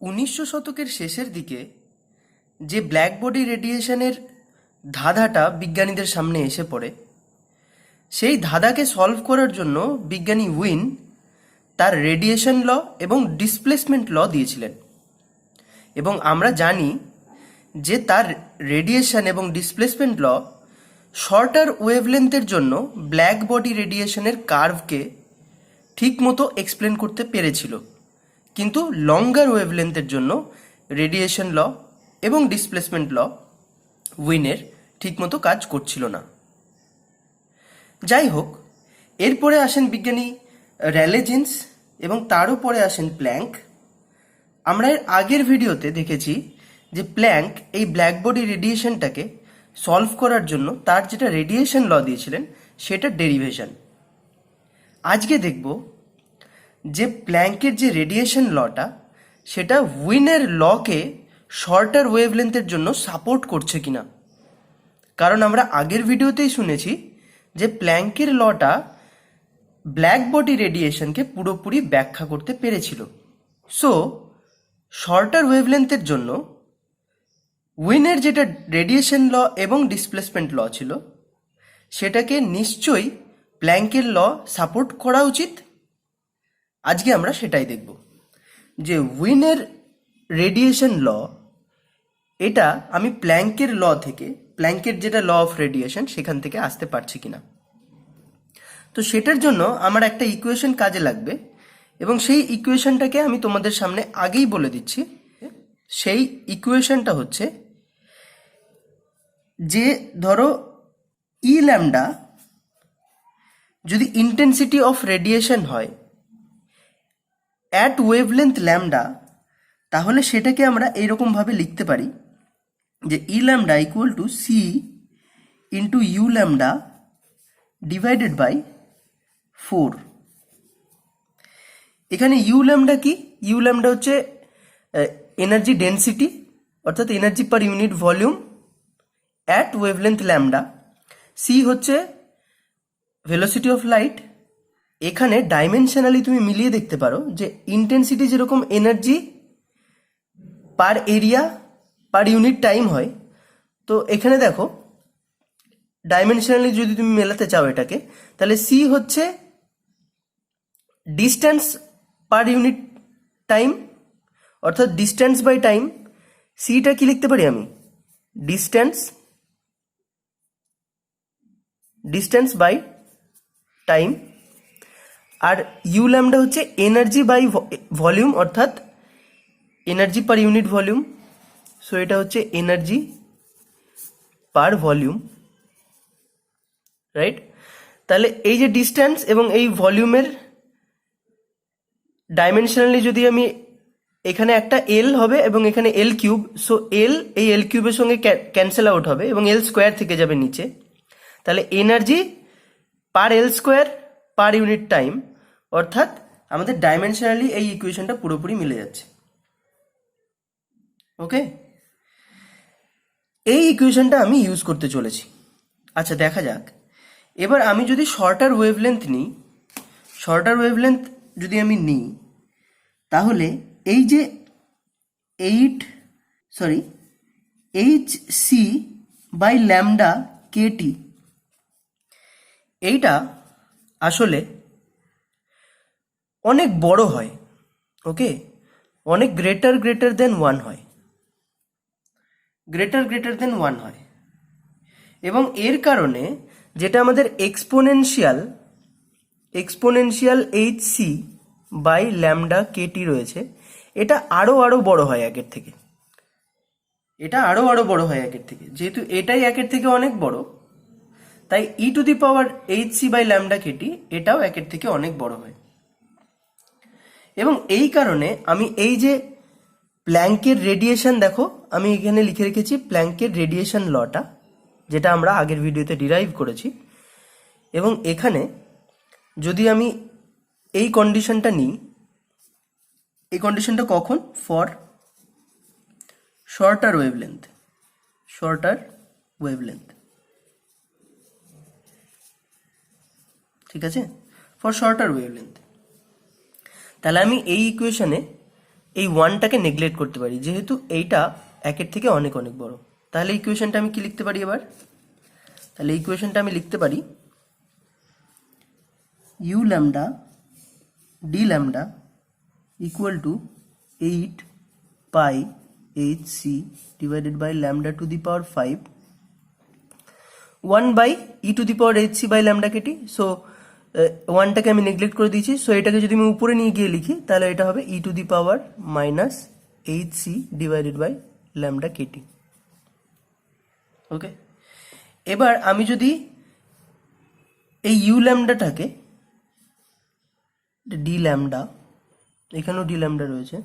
1900 শতকের শেষের দিকে যে ব্ল্যাক বডি রেডিয়েশনের ধাঁধাটা বিজ্ঞানীদের সামনে এসে পড়ে, সেই ধাঁধাকে সলভ করার জন্য বিজ্ঞানী উইন তার রেডিয়েশন ল এবং ডিসপ্লেসমেন্ট ল দিয়েছিলেন। এবং আমরা জানি যে তার রেডিয়েশন এবং ডিসপ্লেসমেন্ট ল শর্টার ওয়েভলেন্থের জন্য ব্ল্যাক বডি রেডিয়েশনের কার্ভকে ঠিকমতো এক্সপ্লেন করতে পেরেছিল, কিন্তু লঙ্গার ওয়েভলেন্থের জন্য রেডিয়েশন ল এবং ডিসপ্লেসমেন্ট ল উইনের ঠিকমতো কাজ করছিল না। যাই হোক, এরপরে আসেন বিজ্ঞানী র্যালে জিন্স এবং তারও পরে আসেন প্ল্যাঙ্ক। আমরা এর আগের ভিডিওতে দেখেছি যে প্ল্যাঙ্ক এই ব্ল্যাক বডি রেডিয়েশনটাকে সলভ করার জন্য তার যেটা রেডিয়েশন ল দিয়েছিলেন সেটা ডেরিভেশন। আজকে দেখব যে প্ল্যাঙ্কের যে রেডিয়েশন লটা সেটা উইনের লকে শর্টার ওয়েভলেন্থের জন্য সাপোর্ট করছে কিনা। কারণ আমরা আগের ভিডিওতেই শুনেছি যে প্ল্যাঙ্কের লটা ব্ল্যাক বডি রেডিয়েশনকে পুরোপুরি ব্যাখ্যা করতে পেরেছিল। সো শর্টার ওয়েভলেন্থের জন্য উইনের যেটা রেডিয়েশন ল এবং ডিসপ্লেসমেন্ট ল ছিল সেটাকে নিশ্চয়ই প্ল্যাঙ্কের ল সাপোর্ট করা উচিত। আজকে আমরা সেটাই দেখব যে উইনের রেডিয়েশন ল এটা আমি প্ল্যাঙ্কের ল থেকে, প্ল্যাঙ্কের যেটা ল অফ রেডিয়েশন সেখান থেকে আসতে পারছি কিনা। তো সেটার জন্য আমার একটা ইকুয়েশন কাজে লাগবে এবং সেই ইকুয়েশনটাকে আমি তোমাদের সামনে আগেই বলে দিচ্ছি। সেই ইকুয়েশনটা হচ্ছে যে ধরো ই ল্যামডা যদি ইন্টেন্সিটি অফ রেডিয়েশন হয় অ্যাট ওয়েভলেন্থ ল্যামডা, তাহলে সেটাকে আমরা এইরকমভাবে লিখতে পারি যে E lambda equal to C into U lambda divided by 4। এখানে ইউ ল্যামডা কি? ইউ ল্যামডা হচ্ছে এনার্জি ডেন্সিটি, অর্থাৎ energy per unit volume at wavelength lambda. C হচ্ছে ভেলোসিটি অফ লাইট। এখানে ডাইমেনশনালি তুমি মিলিয়ে দেখতে পারো যে ইন্টেন্সিটি যেরকম energy per area per unit time হয়, তো এখানে দেখো ডাইমেনশনালি যদি তুমি মেলাতে চাও এটাকে, তাহলে সি হচ্ছে ডিস্টেন্স পার ইউনিট টাইম, অর্থাৎ ডিস্টেন্স বাই টাইম। সিটা কি লিখতে পারি আমি? Distance by time. আর ইউ ল্যামডা হচ্ছে এনার্জি বাই ভলিউম, অর্থাৎ energy per unit volume. So এটা হচ্ছে এনার্জি পার ভলিউম, রাইট? তাহলে এই যে ডিস্টেন্স এবং এই ভলিউমের ডাইমেনশনালি যদি আমি, এখানে একটা এল হবে এবং এখানে এল কিউব, সো এল এই এল কিউবের সঙ্গে ক্যান্সেল আউট হবে এবং এল স্কোয়ার থেকে যাবে নিচে। তাহলে এনার্জি পার এল স্কোয়ার পার ইউনিট টাইম, অর্থাৎ আমাদের ডাইমেনশনালি এই ইকুয়েশনটা পুরোপুরি মিলে যাচ্ছে। ওকে, এই ইকুয়েশনটা আমি ইউজ করতে চলেছি। আচ্ছা, দেখা যাক এবার আমি যদি শর্টার ওয়েভলেন্থ নিই, শর্টার ওয়েভলেন্থ যদি আমি নিই, তাহলে এই যে H C by lambda KT, এইটা আসলে অনেক বড় হয়। ওকে, অনেক গ্রেটার দেন 1 হয়, গ্রেটার দেন 1 হয়। এবং এর কারণে যেটা আমাদের exponential H C by lambda KT রয়েছে, এটা আরো বড় হয় একের থেকে। এটা আরো বড় হয় একের থেকে। যেহেতু এটাই একের থেকে অনেক বড়, তাই E to the power H C by lambda KT এটাও একের থেকে অনেক বড় হয়। এবং এই কারণে আমি এই যে প্ল্যাঙ্কের রেডিয়েশন, দেখো আমি এখানে লিখে রেখেছি প্ল্যাঙ্কের রেডিয়েশন লটা, যেটা আমরা আগের ভিডিওতে ডিরাইভ করেছি। এবং এখানে যদি আমি এই কন্ডিশনটা নিই, এই কন্ডিশনটা কখন? ফর শর্টার ওয়েভলেন্থ, ঠিক আছে, ফর শর্টার ওয়েভলেন্থ। তাহলে আমি এই ইকুয়েশনে এই ওয়ানটাকে নেগলেক্ট করতে পারি, যেহেতু এইটা একের থেকে অনেক অনেক বড়। তাহলে ইকুয়েশনটা আমি কি লিখতে পারি এবার? তাহলে ইকুয়েশনটা আমি লিখতে পারি you lambda D lambda equal to 8 pi H C divided by lambda to the power 5 1 by E to the power H C by lambda KT. So ওয়ানটাকে আমি নেগলেক্ট করে দিয়েছি। সো এটাকে যদি আমি উপরে নিয়ে গিয়ে লিখি তাহলে এটা হবে E to the power minus H C divided by lambda KT. Okay, এবার আমি যদি এই ইউ ল্যামডাটাকে ডি ল্যামডা, এখানেও ডি ল্যামডা রয়েছে,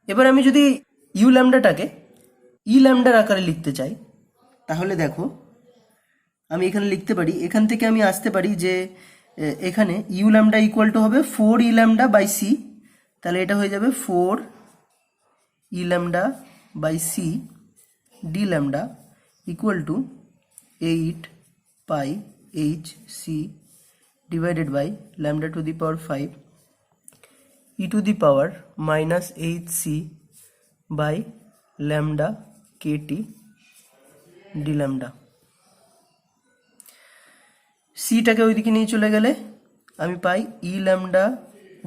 এবার আমি যদি ইউ ল্যামডাটাকে ই ল্যামডার আকারে লিখতে চাই তাহলে দেখো আমি এখানে লিখতে পারি, এখান থেকে আমি আসতে পারি যে এখানে ইউ ল্যামডা ইকুয়াল টু হবে 4 ই ল্যামডা বাই সি। তাহলে এটা হয়ে যাবে 4 E lambda by C D lambda equal to 8 pi H C divided by lambda to the power 5 E to the power minus H C by lambda KT D lambda. সিটাকে ওইদিকে নিয়ে চলে গেলে আমি পাই E lambda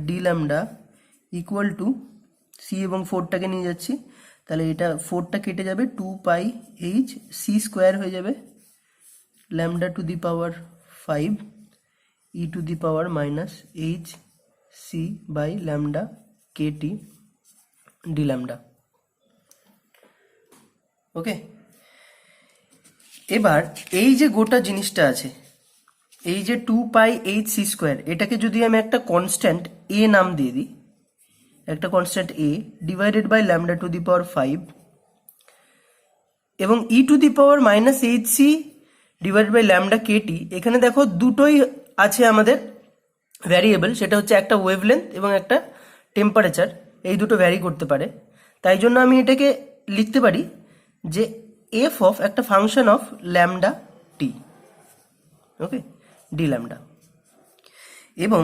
D lambda equal to C এবং 4টাকে নিয়ে যাচ্ছি, তাহলে এটা 4টা কেটে যাবে, 2 পাই এইচ সি স্কোয়ার হয়ে যাবে lambda to the power 5 E to the power minus H C by lambda KT D lambda. Okay, এবার এই যে গোটা জিনিসটা আছে, এই যে 2 পাই এইচ সি স্কোয়ার, এটাকে যদি আমি একটা কনস্ট্যান্ট এ নাম দিয়ে দিই, একটা constant A divided by lambda to the power 5 এবং E to the power minus H C divided by lambda Katie, এখানে দেখো দুটোই আছে আমাদের ভ্যারিয়েবল, সেটা হচ্ছে একটা ওয়েভলেন্থ এবং একটা টেম্পারেচার, এই দুটো ভ্যারি করতে পারে। তাই জন্য আমি এটাকে লিখতে পারি যে এফ অফ একটা function of lambda t, okay, D lambda. এবং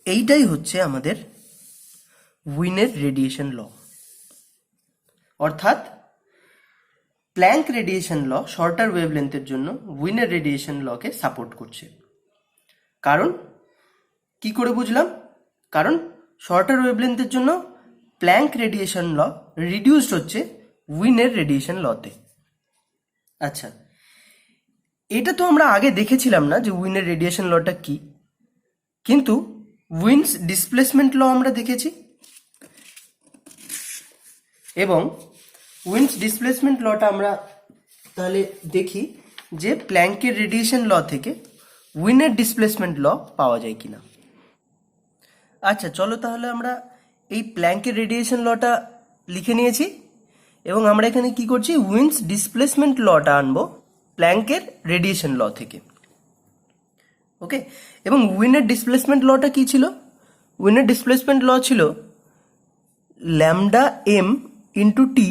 এইটাই হচ্ছে আমাদের উইনের রেডিয়েশন ল, অর্থাৎ প্ল্যাঙ্ক রেডিয়েশন ল শর্টার ওয়েভলেন্থের জন্য উইনের রেডিয়েশন লকে সাপোর্ট করছে। কারণ কি করে বুঝলাম? কারণ শর্টার ওয়েভলেন্থের জন্য প্ল্যাঙ্ক রেডিয়েশন ল রিডিউসড হচ্ছে উইনের রেডিয়েশন লতে। আচ্ছা, এটা তো আমরা আগে দেখেছিলাম না যে উইনের রেডিয়েশন লটা কি, কিন্তু উইন্স ডিসপ্লেসমেন্ট ল আমরা দেখেছি, এবং উইন্স ডিসপ্লেসমেন্ট লটা আমরা তাহলে দেখি যে প্ল্যাঙ্কের রেডিয়েশন ল থেকে উইনের ডিসপ্লেসমেন্ট ল পাওয়া যায় কিনা। আচ্ছা, চলো তাহলে আমরা এই প্ল্যাঙ্কের রেডিয়েশন লটা লিখে নিয়েছি এবং আমরা এখানে কি করছি, উইন্স ডিসপ্লেসমেন্ট লটা আনবো প্ল্যাঙ্কের রেডিয়েশন ল থেকে। ওকে, এবং উইনের ডিসপ্লেসমেন্ট লটা কি ছিল? উইনের ডিসপ্লেসমেন্ট ল ছিল lambda M into T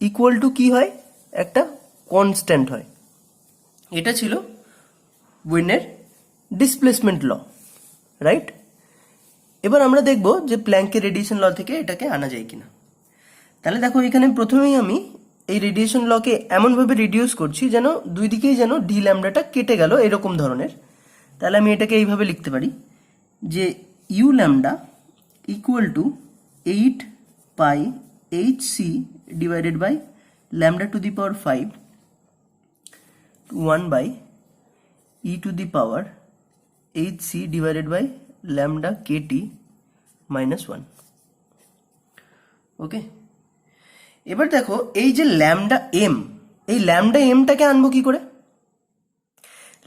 equal to কি হয়, একটা কনস্ট্যান্ট হয়। এটা ছিল উইনের ডিসপ্লেসমেন্ট ল, রাইট? এবার আমরা দেখব যে প্ল্যাঙ্কের রেডিয়েশন ল থেকে এটাকে আনা যায় কিনা। তাহলে দেখো এখানে প্রথমেই আমি এই রেডিয়েশন লকে এমনভাবে রিডিউস করছি যেন দুই দিকেই যেন ডি ল্যামডাটা কেটে গেল, এরকম ধরনের। তাহলে আমি এটাকে এইভাবে লিখতে পারি যে U lambda equal to 8 pi H C divided by lambda to the power 5 1 by E to the power H C divided by lambda KT minus 1। Okay, এবার দেখো এই যে ল্যামডা এম, এই ল্যামডা এমটাকে আনবো কি করে?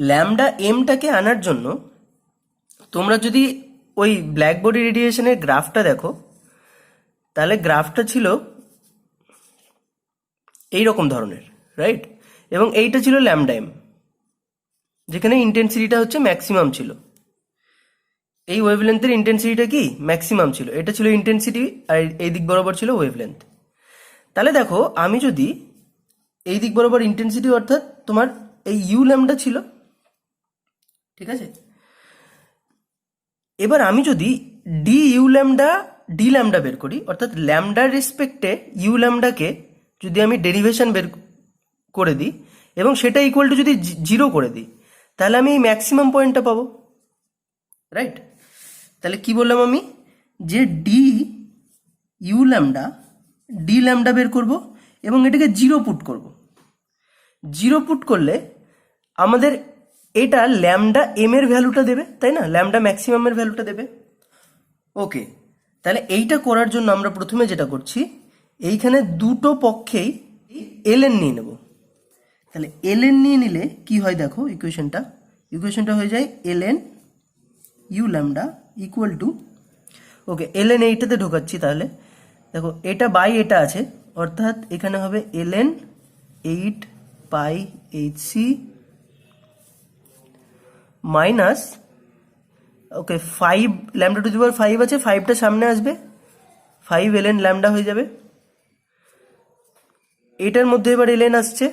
ল্যামডা এমটাকে আনার জন্য তোমরা যদি ওই ব্ল্যাক বডি রেডিয়েশনের গ্রাফটা দেখো, তাহলে গ্রাফটা ছিল এইরকম ধরনের, রাইট? এবং এইটা ছিল ল্যামডা এম, যেখানে ইন্টেন্সিটিটা হচ্ছে ম্যাক্সিমাম ছিল। এই ওয়েভলেন্থের ইন্টেন্সিটিটা কি ম্যাক্সিমাম ছিল, এটা ছিল ইন্টেন্সিটি, আর এই দিক বরাবর ছিল ওয়েভলেন্থ। তাহলে দেখো আমি যদি এই দিক বরাবর ইন্টেন্সিটি অর্থাৎ তোমার এই ইউ ল্যামডা ছিল, ঠিক আছে, এবার আমি যদি d you lambda D lambda বের করি, অর্থাৎ ল্যামডার রেসপেক্টে ইউ ল্যামডাকে যদি আমি ডেরিভেশন বের করে দিই এবং সেটা ইকুয়াল টু যদি 0 করে দিই, তাহলে আমি এই ম্যাক্সিমাম পয়েন্টটা পাবো, রাইট? তাহলে কি বললাম আমি, যে d you lambda D lambda বের করব এবং এটাকে 0 পুট করব। 0 পুট করলে আমাদের এটা ল্যামডা এম এর ভ্যালুটা দেবে, তাই না? ল্যামডা ম্যাক্সিমামের ভ্যালুটা দেবে। ওকে, তাহলে এইটা করার জন্য আমরা প্রথমে যেটা করছি, এইখানে দুটো পক্ষেই এলএন নিয়ে নেব। তাহলে এলএন নিয়ে নিলে কি হয় দেখো, ইকুয়েশনটা হয়ে যায় ln u lambda equal to, okay ln এইটাতে ঢোকাচ্ছি, তাহলে দেখো এটা বাই এটা আছে, অর্থাৎ এখানে হবে LN 8 pi H C minus, okay 5 lambda to the power 5 আছে, 5টা সামনে আসবে, 5 এলএন ল্যামডা হয়ে যাবে। এটার মধ্যে এবার এলএন আসছে,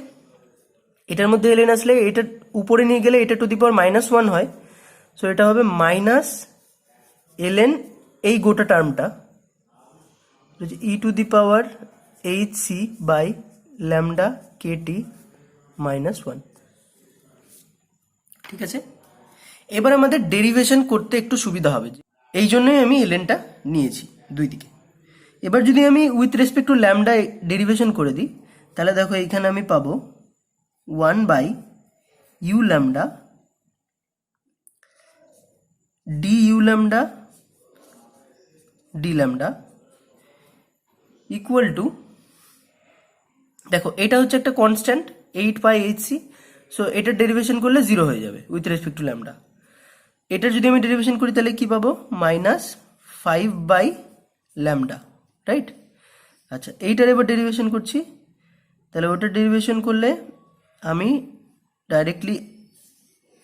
এটার মধ্যে এলএন আসলে এটা উপরে নিয়ে গেলে এটা টু দি পাওয়ার -1 হয়, সো এটা হবে মাইনাস এলএন এই গোটা টার্মটা E to the power H C by lambda Katie -1। ঠিক আছে, এবার আমাদের ডেরিভেশন করতে একটু সুবিধা হবে, এই জন্যই আমি এলএনটা নিয়েছি দুই দিকে। এবার যদি আমি with respect to lambda derivation করে দিই, তাহলে দেখো এইখানে আমি পাবো 1 by u lambda d you lambda D lambda equal to, দেখো এটা হচ্ছে একটা constant 8 pi H c, so এটার ডেরিভেশন করলে 0 হয়ে যাবে উইথ রেসপেক্ট টু ল্যামডা। এটার যদি আমি ডেরিভেশন করি তাহলে কি পাবো, -5 বাই ল্যামডা, রাইট? আচ্ছা, এইটার এবার ডেরিভেশন করছি, তাহলে ওটার ডেরিভেশন করলে আমি ডাইরেক্টলি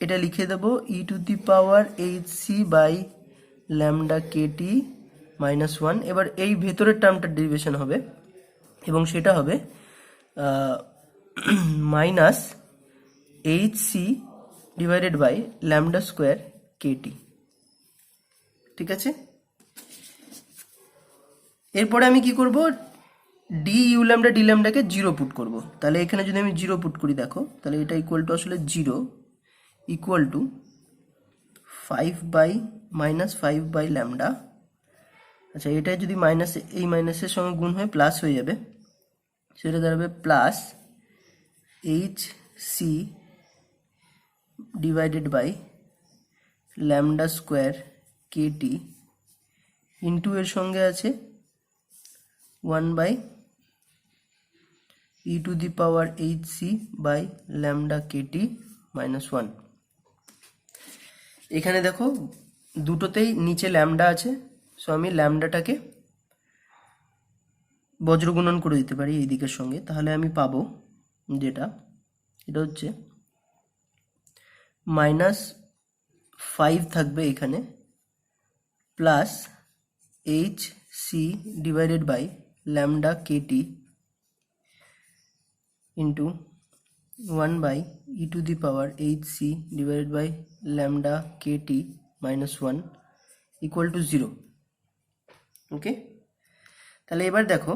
এটা লিখে দেবো E to the power H C by lambda Katie -1। এবার এই ভেতরের টার্মটার ডেরিভেশন হবে এবং সেটা হবে minus H C divided by lambda square KT. ঠিক আছে, এরপরে আমি কি করব, ডি ইউ ল্যামডা ডি ল্যামডাকে 0 পুট করব। তাহলে এখানে যদি আমি 0 পুট করি, দেখো তাহলে এটা ইকুয়াল টু আসলে 0 equal to 5 by -5 by lambda. আচ্ছা, এটা যদি মাইনাস এই মাইনাসের সঙ্গে গুণ হয়ে প্লাস হয়ে যাবে, সেটা দাঁড়াবে plus H C divided by lambda square kT into এর সঙ্গে আছে 1 by E to the power H C by lambda Katie -1। এখানে দেখো দুটোতেই নিচে ল্যামডা আছে, সো আমি ল্যামডাটাকে বজ্রগুণন করে দিতে পারি এই দিকের সঙ্গে, তাহলে আমি পাবো যেটা, এটা হচ্ছে -5 থাকবে এখানে, plus H C divided by lambda KT into 1 by E to the power H C divided by lambda Katie -1 equal to 0। Okay, তাহলে এবার দেখো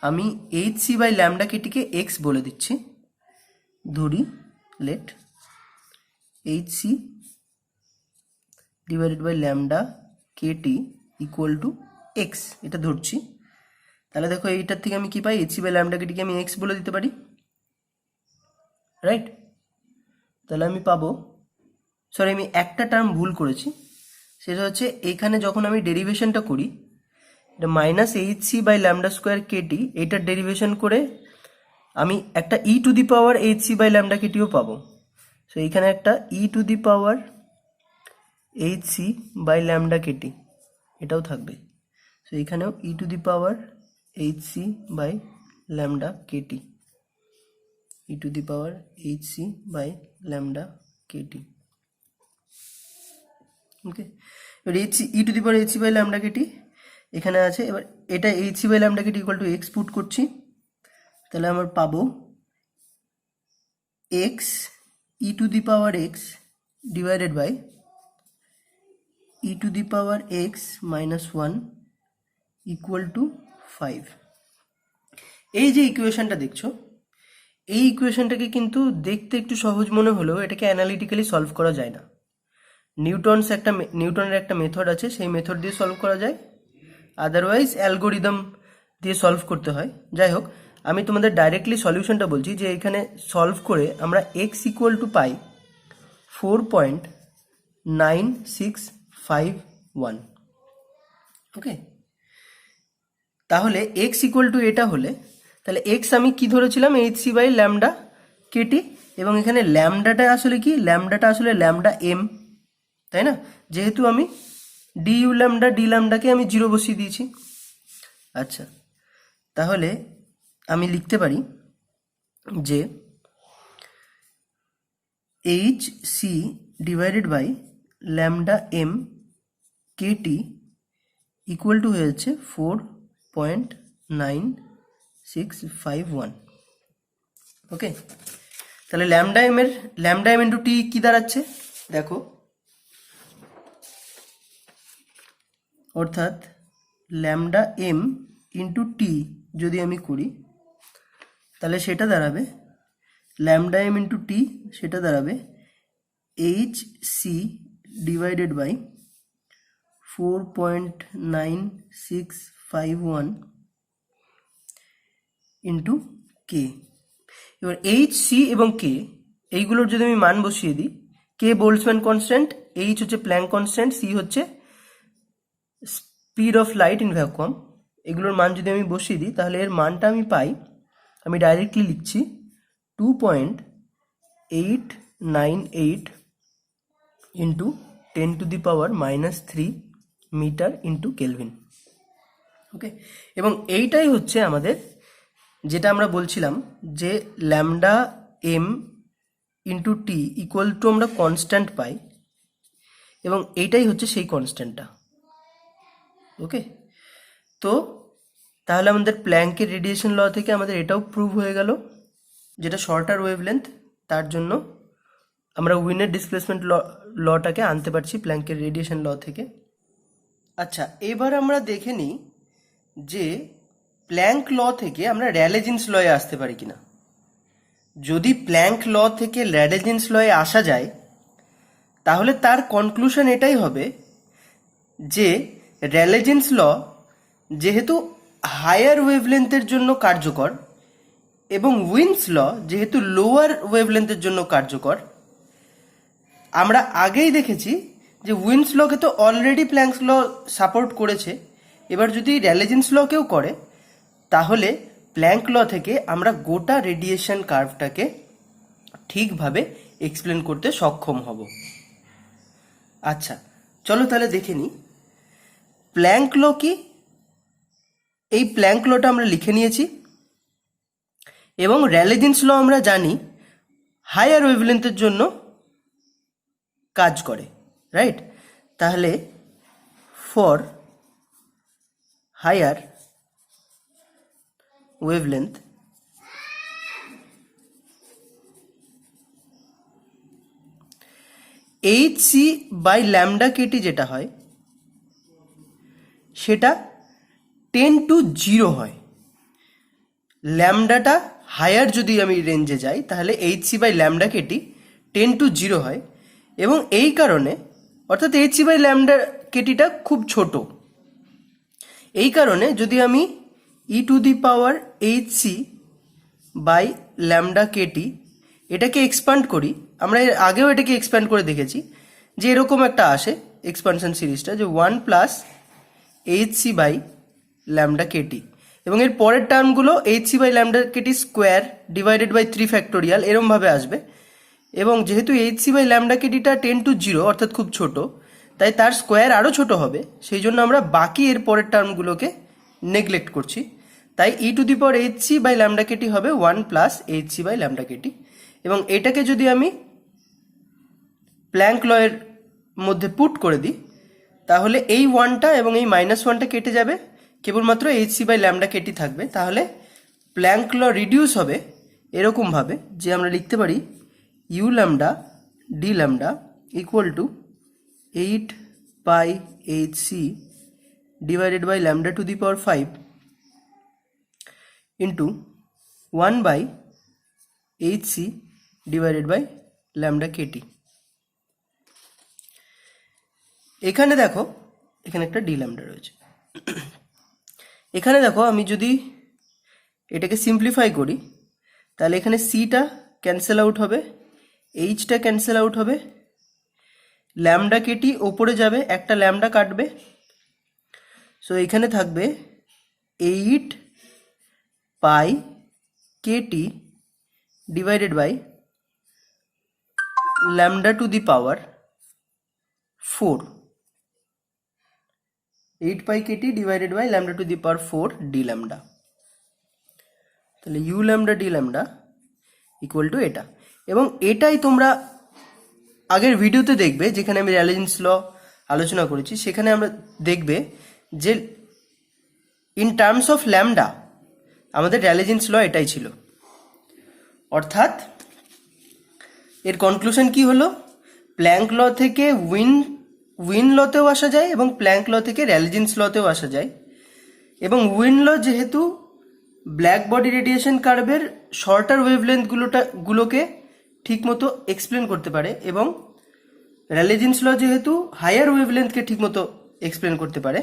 আমি এইচ সি বাই ল্যামডা কেটিকে এক্স বলে দিচ্ছি, ধরি let H C divided by lambda Katie equal to X, এটা ধরছি। তাহলে দেখো এইটার থেকে আমি কি পাই, এইচ সি বাই ল্যামডা কেটিকে আমি এক্স বলে দিতে পারি, রাইট? তাহলে আমি পাবো, সরি আমি একটা টার্ম ভুল করেছি, সেটা হচ্ছে এখানে যখন আমি ডেরিভেশনটা করি, এটা minus H C by lambda square KT, এইটার ডেরিভেশন করে আমি একটা E to the power H C by lambda কেটিও পাবো। সো এইখানে একটা E to the power H C by lambda KT এটাও থাকবে, সো এখানেও E to the power H C by lambda KT, E to the power H C by lambda KT. Okay, এবার H C E to the power H C by lambda Katie এখানে আছে, এবার এটা h C by lambda Katie equal to x put করছি, তাহলে আমার পাবো x e to the power x divided by E to the power x minus 1 equal to 5। এই যে ইকুয়েশনটা দেখছো, এই ইকুয়েশনটাকে কিন্তু দেখতে একটু সহজ মনে হলেও এটাকে অ্যানালিটিক্যালি সলভ করা যায় না। নিউটনের একটা মেথড আছে, সেই মেথড দিয়ে সলভ করা যায়, আদারওয়াইজ অ্যালগোরিদম দিয়ে সলভ করতে হয়। যাই হোক, আমি তোমাদের ডাইরেক্টলি সলিউশনটা বলছি যে এখানে সলভ করে আমরা এক্স ইকুয়াল টু পাই 4.9651। ওকে, তাহলে এক্স ইকুয়াল টু এটা হলে তাহলে এক্স আমি কি ধরেছিলাম, h C by lambda Katie, এবং এখানে ল্যামডাটা আসলে কি, ল্যামডাটা আসলে ল্যামডা এম, তাই না? যেহেতু আমি ডি ইউ ল্যামডা ডি ল্যামডাকে আমি 0 বসিয়ে দিয়েছি। আচ্ছা, তাহলে আমি লিখতে পারি যে H C divided by lambda m kT equal to হয়ে যাচ্ছে 4.9651। ওকে, তাহলে ল্যামডা এম ইন্টু টি কি দাঁড়াচ্ছে দেখো, অর্থাৎ ল্যামডা এম ইন্টু টি যদি আমি করি তাহলে সেটা দাঁড়াবে ল্যামডা এম ইন্টু টি, সেটা দাঁড়াবে H C divided by 4.9651 into K. এবার এইচ সি এবং কে এইগুলোর যদি আমি মান বসিয়ে দিই, কে বোল্টজম্যান কনস্ট্যান্ট, এইচ হচ্ছে প্ল্যাঙ্ক কনস্ট্যান্ট, সি হচ্ছে speed of light in vacuum, এগুলোর মান যদি আমি বসিয়ে দিই তাহলে এর মানটা আমি পাই, আমি ডাইরেক্টলি লিখছি 2.898 into 10⁻³ metre into kelvin. Okay, এবং এইটাই হচ্ছে আমাদের যেটা আমরা বলছিলাম যে lambda M into T equal to আমরা কনস্ট্যান্ট পাই, এবং এইটাই হচ্ছে সেই কনস্ট্যান্টটা। ওকে, তো তাহলে আমাদের প্ল্যাঙ্কের রেডিয়েশন ল থেকে আমাদের এটাও প্রুভ হয়ে গেল, যেটা শর্টার ওয়েভলেন্থ তার জন্য আমরা উইনের ডিসপ্লেসমেন্ট লটাকে আনতে পারছি প্ল্যাঙ্কের রেডিয়েশন ল থেকে। আচ্ছা, এবার আমরা দেখে নিই যে প্ল্যাঙ্ক ল থেকে আমরা র্যালে জিন্স লয়ে আসতে পারি কিনা। যদি প্ল্যাঙ্ক ল থেকে র্যালে জিন্স লয়ে আসা যায় তাহলে তার কনক্লুশন এটাই হবে যে র্যালে জিন্স ল যেহেতু হায়ার ওয়েভলেন্থের জন্য কার্যকর এবং উইন্স ল যেহেতু লোয়ার ওয়েভলেন্থের জন্য কার্যকর, আমরা আগেই দেখেছি যে উইন্স লকে তো অলরেডি প্ল্যাঙ্কস ল সাপোর্ট করেছে, এবার যদি র্যালে জিন্স ল কেও করে তাহলে প্ল্যাঙ্ক ল থেকে আমরা গোটা রেডিয়েশন কার্ভটাকে ঠিকভাবে এক্সপ্লেন করতে সক্ষম হব। আচ্ছা, চলো তাহলে দেখে নিই প্ল্যাঙ্ক ল কি। এই প্ল্যাঙ্ক লটা আমরা লিখে নিয়েছি, এবং র্যালে জিন্স ল আমরা জানি হায়ার ওয়েভলেন্থের জন্য কাজ করে, রাইট? তাহলে for higher wavelength h C by lambda kT যেটা হয় সেটা 10⁻⁰ হয়। ল্যামডাটা হায়ার যদি আমি রেঞ্জে যাই তাহলে H C by lambda KT 10⁻⁰ হয়, এবং এই কারণে অর্থাৎ এইচ সি বাই ল্যামডা কেটিটা খুব ছোট, এই কারণে যদি আমি E to the power H C by lambda KT এটাকে এক্সপ্যান্ড করি, আমরা এর আগেও এটাকে এক্সপ্যান্ড করে দেখেছি যে এরকম একটা আসে এক্সপানশন সিরিজটা যে 1 plus H C by lambda Katie, এবং এর পরের টার্মগুলো H C by lambda KT square divided by 3 factorial এরমভাবে আসবে, এবং যেহেতু এইচ সি বাই ল্যামডা কেটিটা 10⁻⁰ অর্থাৎ খুব ছোট, তাই তার স্কোয়ার আরও ছোট হবে, সেই জন্য আমরা বাকি এর পরের টার্মগুলোকে নেগলেক্ট করছি, তাই E to the power H C by lambda KT হবে 1 plus H C by lambda Katie, এবং এটাকে যদি আমি প্ল্যাঙ্ক লয়ের মধ্যে পুট করে দিই তাহলে এই 1টা এবং এই -1টা কেটে যাবে, কেবলমাত্র h C by lambda kT থাকবে। তাহলে প্ল্যাঙ্ক ল রিডিউস হবে এরকমভাবে যে আমরা লিখতে পারি you lambda D lambda equal to 8 pi hc divided by lambda to the power 5 into 1 by hc divided by lambda kt। এখানে দেখো এখানে একটা ডি ল্যামডা রয়েছে। এখানে দেখো আমি যদি এটাকে সিম্পলিফাই করি তাহলে এখানে সিটা ক্যান্সেল আউট হবে, এইচটা ক্যান্সেল আউট হবে, ল্যামডা কেটি ওপরে যাবে, একটা ল্যামডা কাটবে, সো এখানে থাকবে 8 pi KT divided by lambda to the power 4, 8 pi KT divided by lambda to the power 4 D lambda. তাহলে U lambda D lambda equal to এটা। এবং এটাই তোমরা আগের ভিডিওতে দেখবে যেখানে আমি র্যালেজেন্স ল আলোচনা করেছি, সেখানে আমরা দেখবে যে ইন টার্মস অফ ল্যামডা আমাদের র্যালেজেন্স ল এটাই ছিল। অর্থাৎ এর কনক্লুশন কি হলো, প্ল্যাঙ্ক ল থেকে উইন লতেও আসা যায় এবং প্ল্যাঙ্ক ল থেকে র্যালেজেন্স লতেও আসা যায়। এবং উইন ল যেহেতু ব্ল্যাক বডি রেডিয়েশন কার্ভের শর্টার ওয়েভলেন্থ গুলোকে ঠিকমতো এক্সপ্লেন করতে পারে এবং র্যালেজেন্স ল যেহেতু হায়ার ওয়েভলেন্থকে ঠিকমতো এক্সপ্লেন করতে পারে,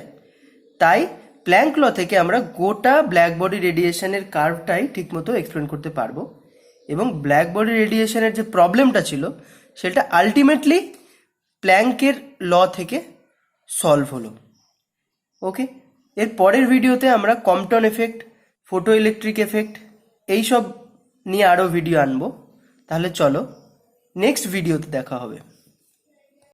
তাই প্ল্যাঙ্ক ল থেকে আমরা গোটা ব্ল্যাক বডি রেডিয়েশনের কার্ভটাই ঠিকমতো এক্সপ্লেন করতে পারবো। এবং ব্ল্যাক বডি রেডিয়েশনের যে প্রবলেমটা ছিল সেটা আলটিমেটলি প্ল্যাঙ্কের ল থেকে সলভ হলো। ওকে, এর পরের ভিডিওতে আমরা Compton effect, photo electric effect এইসব নিয়ে আরও ভিডিও আনবো। তাহলে চলো নেক্সট ভিডিওতে দেখা হবে।